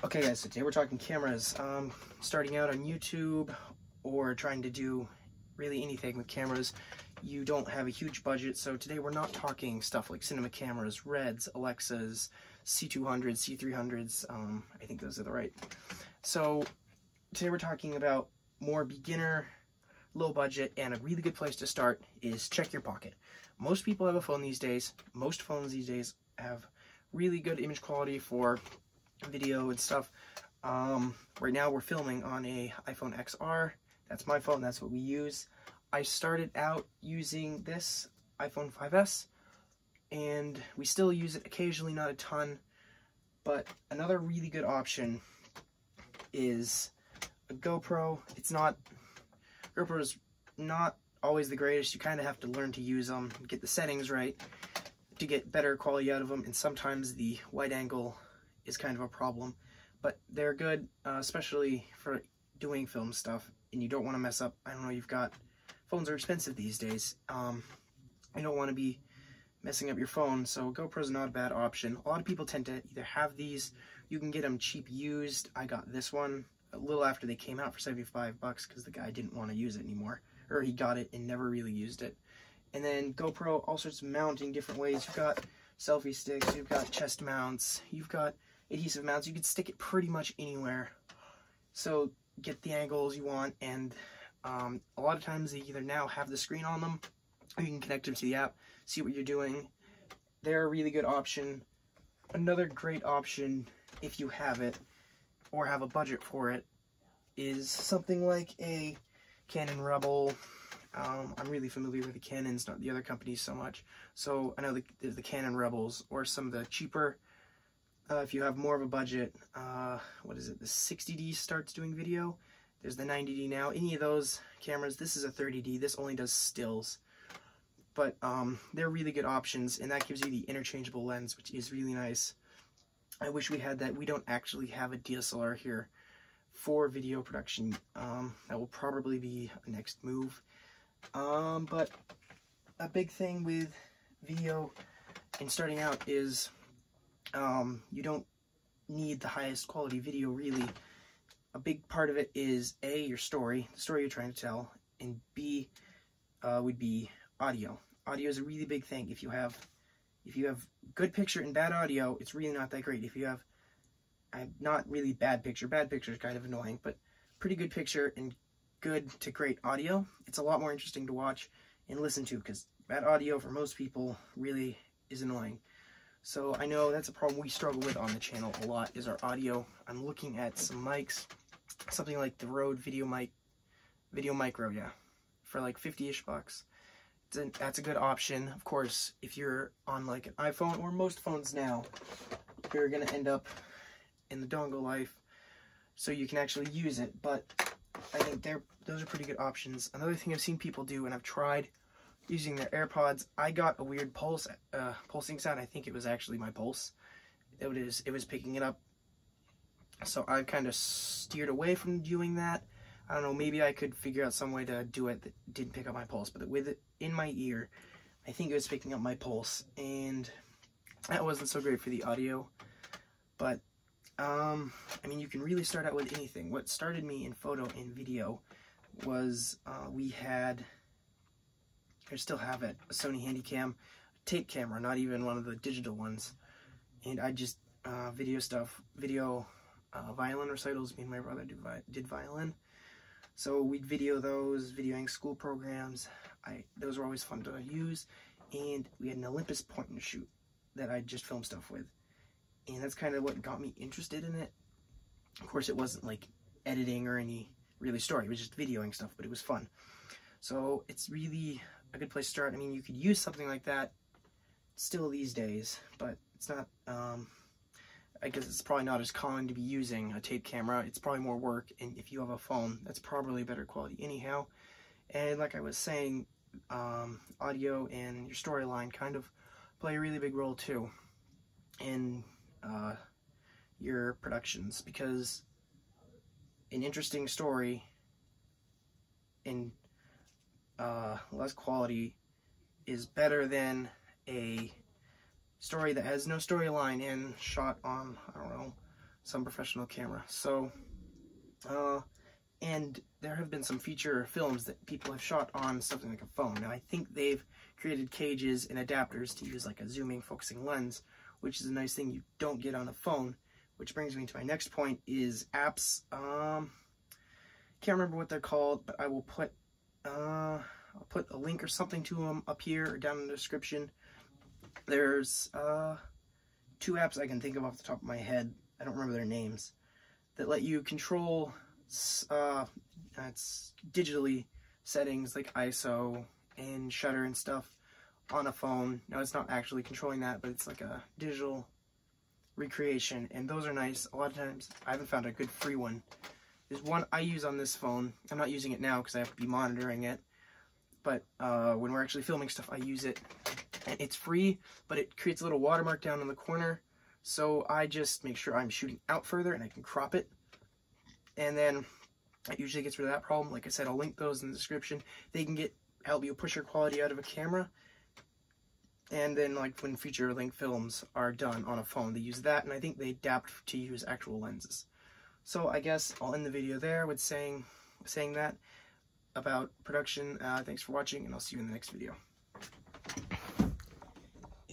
Okay guys, so today we're talking cameras. Starting out on YouTube or trying to do really anything with cameras, you don't have a huge budget. So today we're not talking stuff like cinema cameras, Reds, Alexas, C200s, C300s. I think those are the right. So today we're talking about more beginner, low budget, and a really good place to start is check your pocket. Most people have a phone these days. Most phones these days have really good image quality for video and stuff. Right now we're filming on a iPhone XR. That's my phone, that's what we use. I started out using this iPhone 5S and we still use it occasionally, not a ton, but another really good option is a GoPro. GoPro's not always the greatest. You kind of have to learn to use them, get the settings right to get better quality out of them, and sometimes the wide angle is kind of a problem, but they're good, especially for doing film stuff, and you don't want to mess up. I don't know, phones are expensive these days. You don't want to be messing up your phone, so GoPro's not a bad option. A lot of people tend to either have these, you can get them cheap used. I got this one a little after they came out for 75 bucks because the guy didn't want to use it anymore, or he got it and never really used it. And then GoPro, all sorts of mounting different ways. You've got selfie sticks, you've got chest mounts, you've got adhesive mounts. You can stick it pretty much anywhere, so get the angles you want. And a lot of times they either now have the screen on them, or you can connect them to the app, see what you're doing. They're a really good option. Another great option, if you have it or have a budget for it, is something like a Canon Rebel. I'm really familiar with the Canons, not the other companies so much. So I know there's the Canon Rebels, or some of the cheaper, if you have more of a budget, what is it, the 60D starts doing video. There's the 90D now. Any of those cameras, this is a 30D, this only does stills. But they're really good options, and that gives you the interchangeable lens, which is really nice. I wish we had that. We don't actually have a DSLR here for video production. That will probably be a next move. But a big thing with video and starting out is you don't need the highest quality video, really. A big part of it is A, your story, the story you're trying to tell, and B would be audio. Audio is a really big thing. If you have good picture and bad audio, it's really not that great. If you have not really bad picture is kind of annoying, but pretty good picture and good to great audio, it's a lot more interesting to watch and listen to, because bad audio for most people really is annoying. So I know that's a problem we struggle with on the channel a lot, is our audio. I'm looking at some mics, something like the Rode Video Micro, yeah, for like 50-ish bucks. That's a good option. Of course, if you're on like an iPhone, or most phones now, you're gonna end up in the dongle life, so you can actually use it. But I think those are pretty good options. Another thing I've seen people do, and I've tried using their AirPods, I got a weird pulsing sound. I think it was actually my pulse. It was picking it up. So I've kind of steered away from doing that. I don't know, maybe I could figure out some way to do it that didn't pick up my pulse, but with it in my ear, I think it was picking up my pulse, and that wasn't so great for the audio. But I mean, you can really start out with anything. What started me in photo and video was I still have it, a Sony Handycam tape camera, not even one of the digital ones. And I just video violin recitals. Me and my brother did violin. So we'd video those, videoing school programs. Those were always fun to use. And we had an Olympus point and shoot that I just filmed stuff with. And that's kind of what got me interested in it. Of course, it wasn't like editing or any really story. It was just videoing stuff, but it was fun. So it's really a good place to start. I mean, you could use something like that still these days, but it's not, I guess it's probably not as common to be using a tape camera. It's probably more work, and if you have a phone, that's probably better quality anyhow. And like I was saying, audio and your storyline kind of play a really big role too in your productions, because an interesting story in less quality is better than a story that has no storyline and shot on, I don't know, some professional camera. So, and there have been some feature films that people have shot on something like a phone. Now, I think they've created cages and adapters to use like a zooming, focusing lens, which is a nice thing you don't get on a phone. Which brings me to my next point is apps. Can't remember what they're called, but I will put I'll put a link or something to them up here or down in the description. There's 2 apps I can think of off the top of my head. I don't remember their names, that let you control it's digitally settings like ISO and shutter and stuff on a phone. Now, it's not actually controlling that, but it's like a digital recreation, and those are nice. A lot of times I haven't found a good free one. There's one I use on this phone. I'm not using it now because I have to be monitoring it, but when we're actually filming stuff, I use it, and it's free, but it creates a little watermark down in the corner, so I just make sure I'm shooting out further and I can crop it, and then it usually gets rid of that problem. Like I said, I'll link those in the description. They can help you push your quality out of a camera. And then, like, when feature length films are done on a phone, they use that, and I think they adapt to use actual lenses. So I guess I'll end the video there with saying that about production. Thanks for watching, and I'll see you in the next video.